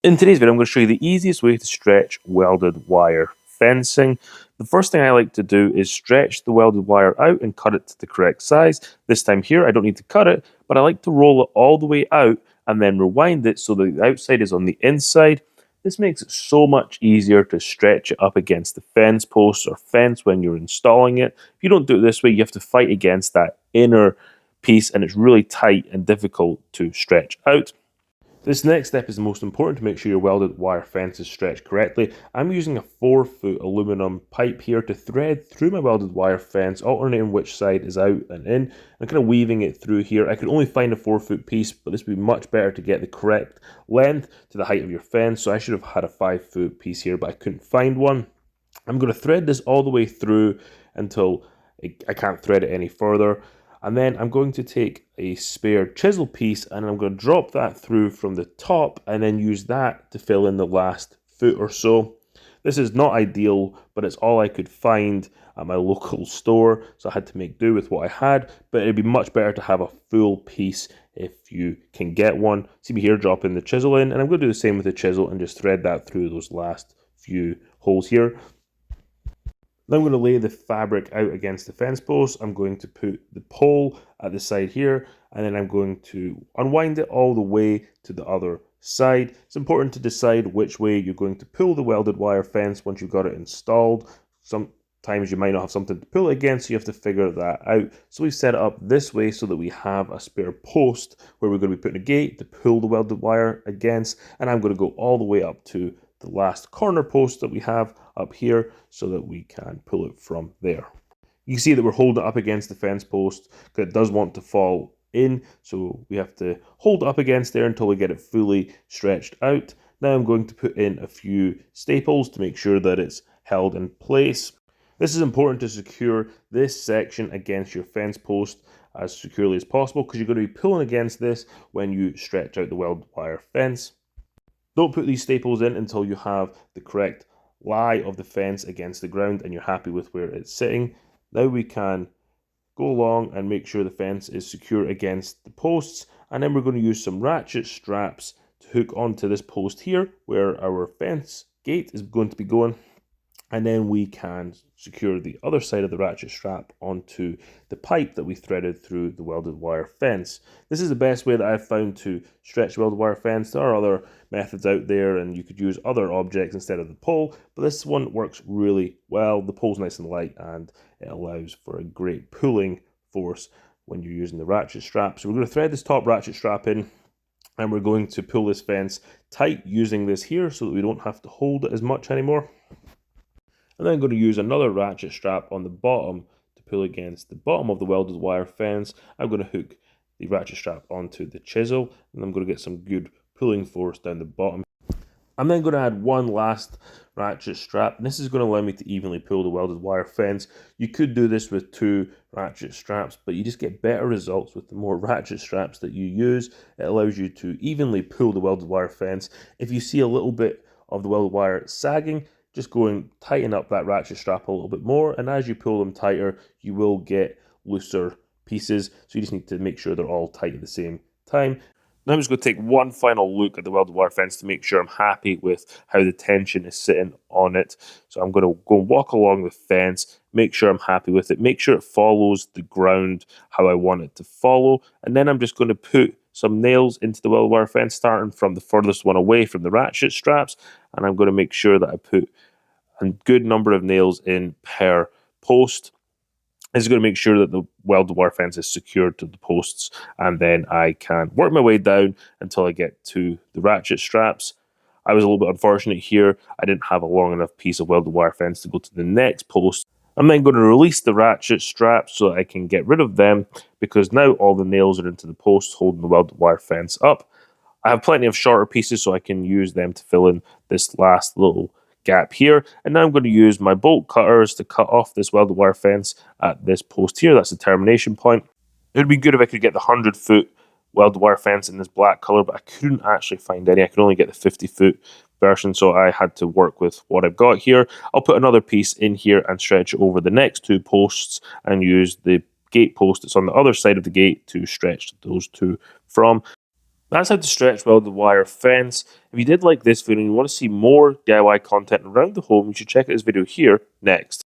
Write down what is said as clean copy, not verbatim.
In today's video, I'm going to show you the easiest way to stretch welded wire fencing. The first thing I like to do is stretch the welded wire out and cut it to the correct size. This time here, I don't need to cut it, but I like to roll it all the way out and then rewind it so that the outside is on the inside. This makes it so much easier to stretch it up against the fence posts or fence when you're installing it. If you don't do it this way, you have to fight against that inner piece, and it's really tight and difficult to stretch out. This next step is the most important to make sure your welded wire fence is stretched correctly. I'm using a 4-foot aluminum pipe here to thread through my welded wire fence, alternating which side is out and in. I'm kind of weaving it through here. I could only find a 4-foot piece, but this would be much better to get the correct length to the height of your fence. So I should have had a 5-foot piece here, but I couldn't find one. I'm going to thread this all the way through until I can't thread it any further. And then I'm going to take a spare chisel piece and I'm going to drop that through from the top and then use that to fill in the last foot or so. This is not ideal, but it's all I could find at my local store, so I had to make do with what I had, but it'd be much better to have a full piece if you can get one. See me here dropping the chisel in, and I'm going to do the same with the chisel and just thread that through those last few holes here. Then I'm going to lay the fabric out against the fence post. I'm going to put the pole at the side here, and then I'm going to unwind it all the way to the other side. It's important to decide which way you're going to pull the welded wire fence once you've got it installed. Sometimes you might not have something to pull it against, so you have to figure that out. So we've set it up this way so that we have a spare post where we're going to be putting a gate to pull the welded wire against, and I'm going to go all the way up to the last corner post that we have up here so that we can pull it from there. You can see that we're holding it up against the fence post because it does want to fall in, so we have to hold it up against there until we get it fully stretched out. Now I'm going to put in a few staples to make sure that it's held in place. This is important to secure this section against your fence post as securely as possible because you're going to be pulling against this when you stretch out the welded wire fence. Don't put these staples in until you have the correct lie of the fence against the ground and you're happy with where it's sitting. Now we can go along and make sure the fence is secure against the posts, and then we're going to use some ratchet straps to hook onto this post here where our fence gate is going to be going, and then we can secure the other side of the ratchet strap onto the pipe that we threaded through the welded wire fence. This is the best way that I've found to stretch welded wire fence. There are other methods out there and you could use other objects instead of the pole, but this one works really well. The pole's nice and light and it allows for a great pulling force when you're using the ratchet strap. So we're going to thread this top ratchet strap in, and we're going to pull this fence tight using this here so that we don't have to hold it as much anymore. And then I'm going to use another ratchet strap on the bottom to pull against the bottom of the welded wire fence. I'm going to hook the ratchet strap onto the chisel, and I'm going to get some good pulling force down the bottom. I'm then going to add one last ratchet strap, and this is going to allow me to evenly pull the welded wire fence. You could do this with 2 ratchet straps, but you just get better results with the more ratchet straps that you use. It allows you to evenly pull the welded wire fence. If you see a little bit of the welded wire sagging, just go and tighten up that ratchet strap a little bit more, and as you pull them tighter, you will get looser pieces, so you just need to make sure they're all tight at the same time. Now I'm just going to take one final look at the welded wire fence to make sure I'm happy with how the tension is sitting on it. So I'm going to go and walk along the fence, make sure I'm happy with it, make sure it follows the ground how I want it to follow, and then I'm just going to put some nails into the welded wire fence, starting from the furthest one away from the ratchet straps, and I'm going to make sure that I put a good number of nails in per post. This is going to make sure that the welded wire fence is secured to the posts, and then I can work my way down until I get to the ratchet straps. I was a little bit unfortunate here. I didn't have a long enough piece of welded wire fence to go to the next post. I'm then going to release the ratchet straps so that I can get rid of them, because now all the nails are into the posts holding the welded wire fence up. I have plenty of shorter pieces so I can use them to fill in this last little gap here, and now I'm going to use my bolt cutters to cut off this welded wire fence at this post here. That's the termination point. It would be good if I could get the 100-foot welded wire fence in this black color, but I couldn't actually find any. I could only get the 50-foot version, so I had to work with what I've got here. I'll put another piece in here and stretch it over the next 2 posts and use the gate post that's on the other side of the gate to stretch those 2 from. That's how to stretch welded wire fence. If you did like this video and you want to see more DIY content around the home, you should check out this video here next.